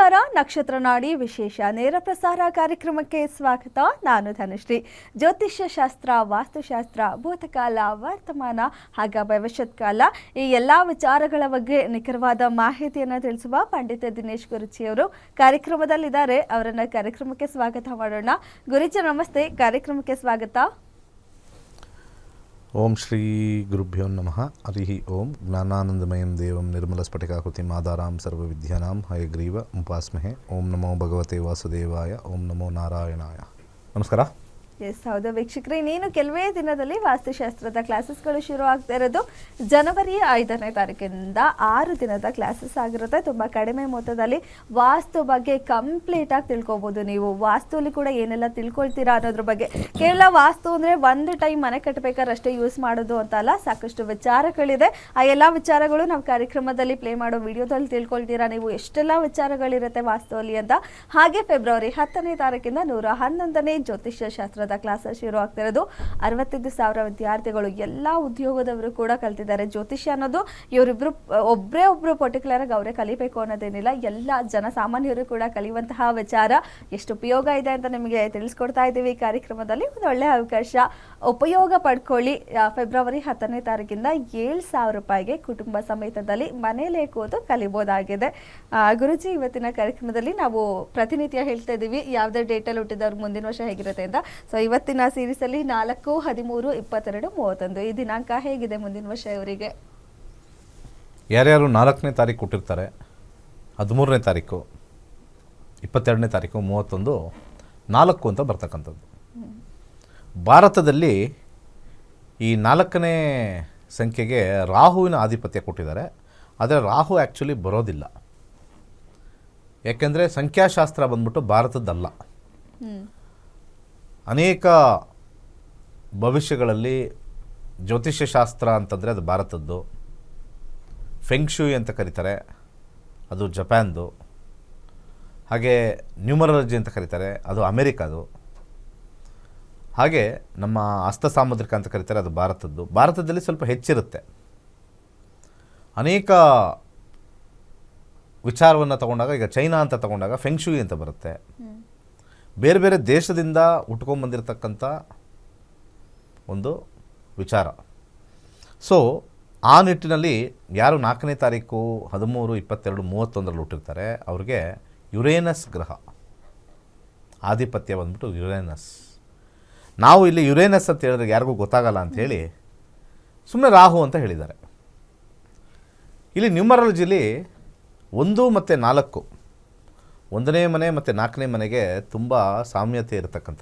ನಮಸ್ಕಾರ. ನಕ್ಷತ್ರ ನಾಡಿ ವಿಶೇಷ ನೇರ ಪ್ರಸಾರ ಕಾರ್ಯಕ್ರಮಕ್ಕೆ ಸ್ವಾಗತ. ನಾನು ಧನುಶ್ರೀ. ಜ್ಯೋತಿಷ್ಯ ಶಾಸ್ತ್ರ, ವಾಸ್ತುಶಾಸ್ತ್ರ, ಭೂತಕಾಲ, ವರ್ತಮಾನ ಹಾಗೂ ಭವಿಷ್ಯತ್ ಕಾಲ ಈ ಎಲ್ಲ ವಿಚಾರಗಳ ಬಗ್ಗೆ ನಿಖರವಾದ ಮಾಹಿತಿಯನ್ನು ತಿಳಿಸುವ ಪಂಡಿತ ದಿನೇಶ್ ಗುರುಜಿಯವರು ಕಾರ್ಯಕ್ರಮದಲ್ಲಿದ್ದಾರೆ. ಅವರನ್ನು ಕಾರ್ಯಕ್ರಮಕ್ಕೆ ಸ್ವಾಗತ ಮಾಡೋಣ. ಗುರುಜಿ ನಮಸ್ತೆ, ಕಾರ್ಯಕ್ರಮಕ್ಕೆ ಸ್ವಾಗತ. ಓಂ ಶ್ರೀ ಗುರುಭ್ಯೋ ನಮಃ. ಹರಿ ಓಂ. ಜ್ಞಾನಾನಂದಮಯಂ ದೇವಂ ನಿರ್ಮಲಸ್ಫಟಿಕಾಕೃತಿಂ ಆಧಾರಾಂ ಸರ್ವವಿದ್ಯಾನಾಂ ಹಯಗ್ರೀವ ಉಪಾಸ್ಮಹೆ. ಓಂ ನಮೋ ಭಗವತೆ ವಾಸುದೇವಾಯ. ಓಂ ನಮೋ ನಾರಾಯಣಾಯ. ನಮಸ್ಕಾರ. ಎಸ್, ಹೌದು ವೀಕ್ಷಕರೇ, ನೀನು ಕೆಲವೇ ದಿನದಲ್ಲಿ ವಾಸ್ತುಶಾಸ್ತ್ರದ ಕ್ಲಾಸಸ್ಗಳು ಶುರು ಆಗ್ತಾ ಇರೋದು ಜನವರಿ 5ನೇ ತಾರೀಕಿನಿಂದ 6 ದಿನದ ಕ್ಲಾಸಸ್ ಆಗಿರುತ್ತೆ. ತುಂಬ ಕಡಿಮೆ ಮೊತ್ತದಲ್ಲಿ ವಾಸ್ತು ಬಗ್ಗೆ ಕಂಪ್ಲೀಟಾಗಿ ತಿಳ್ಕೊಬೋದು. ನೀವು ವಾಸ್ತುಲಿ ಕೂಡ ಏನೆಲ್ಲ ತಿಳ್ಕೊಳ್ತೀರಾ ಅನ್ನೋದ್ರ ಬಗ್ಗೆ. ಕೇವಲ ವಾಸ್ತು ಅಂದರೆ ಒಂದು ಟೈಮ್ ಮನೆ ಕಟ್ಟಬೇಕಾದ್ರೆ ಅಷ್ಟೇ ಯೂಸ್ ಮಾಡೋದು ಅಂತ ಅಲ್ಲ, ಸಾಕಷ್ಟು ವಿಚಾರಗಳಿದೆ. ಆ ಎಲ್ಲ ವಿಚಾರಗಳು ನಾವು ಕಾರ್ಯಕ್ರಮದಲ್ಲಿ ಪ್ಲೇ ಮಾಡೋ ವಿಡಿಯೋದಲ್ಲಿ ತಿಳ್ಕೊಳ್ತೀರಾ ನೀವು ಎಷ್ಟೆಲ್ಲ ವಿಚಾರಗಳಿರುತ್ತೆ ವಾಸ್ತುವಲ್ಲಿ ಅಂತ. ಹಾಗೆ ಫೆಬ್ರವರಿ 10ನೇ ತಾರೀಕಿಂದ 111ನೇ ಜ್ಯೋತಿಷ್ಯ ಶಾಸ್ತ್ರ ಕ್ಲಾಸಸ್ ಶುರು ಆಗ್ತಿರೋದು. 65,000 ವಿದ್ಯಾರ್ಥಿಗಳು, ಎಲ್ಲ ಉದ್ಯೋಗದವರು ಕೂಡ ಕಲ್ತಿದ್ದಾರೆ. ಜ್ಯೋತಿಷ್ಯ ಅನ್ನೋದು ಇವರಿಬ್ರು ಒಬ್ಬರು ಪರ್ಟಿಕ್ಯುಲರ್ ಆಗಿ ಅವರೇ ಕಲಿಬೇಕು ಅನ್ನೋದೇನಿಲ್ಲ, ಎಲ್ಲ ಜನಸಾಮಾನ್ಯರು ಕೂಡ ಕಲಿಯುವಂತಹ ವಿಚಾರ. ಎಷ್ಟು ಉಪಯೋಗ ಇದೆ ಅಂತ ನಿಮಗೆ ತಿಳಿಸ್ಕೊಡ್ತಾ ಇದ್ದೀವಿ ಈ ಕಾರ್ಯಕ್ರಮದಲ್ಲಿ. ಒಂದು ಒಳ್ಳೆಯ ಅವಕಾಶ, ಉಪಯೋಗ ಪಡ್ಕೊಳ್ಳಿ. ಫೆಬ್ರವರಿ 10ನೇ ತಾರೀಕಿಂದ 7,000 ರೂಪಾಯಿಗೆ ಕುಟುಂಬ ಸಮೇತದಲ್ಲಿ ಮನೇಲೇ ಕೂತು ಕಲಿಬೋದಾಗಿದೆ. ಗುರುಜಿ, ಇವತ್ತಿನ ಕಾರ್ಯಕ್ರಮದಲ್ಲಿ ನಾವು ಪ್ರತಿನಿತ್ಯ ಹೇಳ್ತಾ ಇದ್ದೀವಿ ಯಾವುದೇ ಡೇಟಲ್ಲಿ ಹುಟ್ಟಿದವ್ರು ಮುಂದಿನ ವರ್ಷ ಹೇಗಿರುತ್ತೆ ಅಂತ. ಸೊ ಇವತ್ತಿನ ಸೀರೀಸಲ್ಲಿ 4, 13, 22, 31 ಈ ದಿನಾಂಕ ಹೇಗಿದೆ ಮುಂದಿನ ವರ್ಷ ಇವರಿಗೆ? ಯಾರ್ಯಾರು 4ನೇ ತಾರೀಕು ಹುಟ್ಟಿರ್ತಾರೆ, 13ನೇ ತಾರೀಕು, 22ನೇ ತಾರೀಕು, 31, 4 ಅಂತ ಬರ್ತಕ್ಕಂಥದ್ದು. ಭಾರತದಲ್ಲಿ ಈ 4ನೇ ಸಂಖ್ಯೆಗೆ ರಾಹುವಿನ ಆಧಿಪತ್ಯ ಕೊಟ್ಟಿದ್ದಾರೆ. ಆದರೆ ರಾಹು ಆ್ಯಕ್ಚುಲಿ ಬರೋದಿಲ್ಲ, ಯಾಕೆಂದರೆ ಸಂಖ್ಯಾಶಾಸ್ತ್ರ ಬಂದ್ಬಿಟ್ಟು ಭಾರತದ್ದಲ್ಲ. ಅನೇಕ ಭವಿಷ್ಯಗಳಲ್ಲಿ ಜ್ಯೋತಿಷ್ಯ ಶಾಸ್ತ್ರ ಅಂತಂದರೆ ಅದು ಭಾರತದ್ದು. ಫೆಂಗ್ಶೂಯಿ ಅಂತ ಕರೀತಾರೆ, ಅದು ಜಪಾನ್ದು. ಹಾಗೆ ನ್ಯೂಮರಾಲಜಿ ಅಂತ ಕರೀತಾರೆ, ಅದು ಅಮೇರಿಕಾದು. ಹಾಗೆ ನಮ್ಮ ಹಸ್ತ ಸಾಮುದ್ರಿಕ ಅಂತ ಕರೀತಾರೆ, ಅದು ಭಾರತದ್ದು. ಭಾರತದಲ್ಲಿ ಸ್ವಲ್ಪ ಹೆಚ್ಚಿರುತ್ತೆ. ಅನೇಕ ವಿಚಾರವನ್ನು ತಗೊಂಡಾಗ, ಈಗ ಚೈನಾ ಅಂತ ತಗೊಂಡಾಗ ಫೆಂಗ್ಶೂಯಿ ಅಂತ ಬರುತ್ತೆ. ಬೇರೆ ಬೇರೆ ದೇಶದಿಂದ ಉಟ್ಕೊಂಡ್ಬಂದಿರತಕ್ಕಂಥ ಒಂದು ವಿಚಾರ. ಸೊ ಆ ನಿಟ್ಟಿನಲ್ಲಿ ಯಾರು 4ನೇ ತಾರೀಕು, 13, 22, 31 ಹುಟ್ಟಿರ್ತಾರೆ ಅವ್ರಿಗೆ ಯುರೇನಸ್ ಗ್ರಹ ಆಧಿಪತ್ಯ ಬಂದ್ಬಿಟ್ಟು ಯುರೇನಸ್. ನಾವು ಇಲ್ಲಿ ಯುರೇನಸ್ ಅಂತ ಹೇಳಿದ್ರೆ ಯಾರಿಗೂ ಗೊತ್ತಾಗಲ್ಲ ಅಂಥೇಳಿ ಸುಮ್ಮನೆ ರಾಹು ಅಂತ ಹೇಳಿದ್ದಾರೆ. ಇಲ್ಲಿ ನ್ಯೂಮರಾಲಜಿಲಿ 1 ಮತ್ತು 4, 1ನೇ ಮನೆ ಮತ್ತು 4ನೇ ಮನೆಗೆ ತುಂಬ ಸಾಮ್ಯತೆ ಇರತಕ್ಕಂಥದ್ದು.